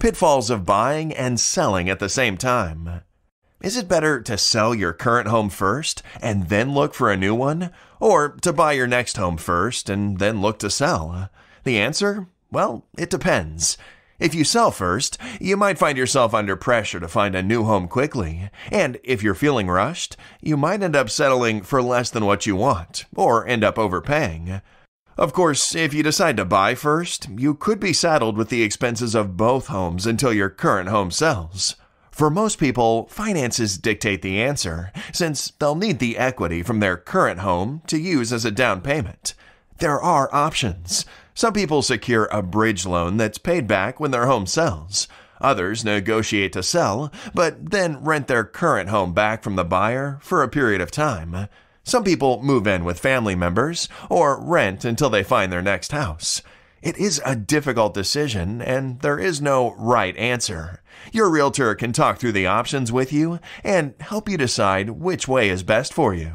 Pitfalls of buying and selling at the same time. Is it better to sell your current home first and then look for a new one? Or to buy your next home first and then look to sell? The answer? Well, it depends. If you sell first, you might find yourself under pressure to find a new home quickly. And if you're feeling rushed, you might end up settling for less than what you want, or end up overpaying. Of course, if you decide to buy first, you could be saddled with the expenses of both homes until your current home sells. For most people, finances dictate the answer, since they'll need the equity from their current home to use as a down payment. There are options. Some people secure a bridge loan that's paid back when their home sells. Others negotiate to sell, but then rent their current home back from the buyer for a period of time. Some people move in with family members or rent until they find their next house. It is a difficult decision, and there is no right answer. Your realtor can talk through the options with you and help you decide which way is best for you.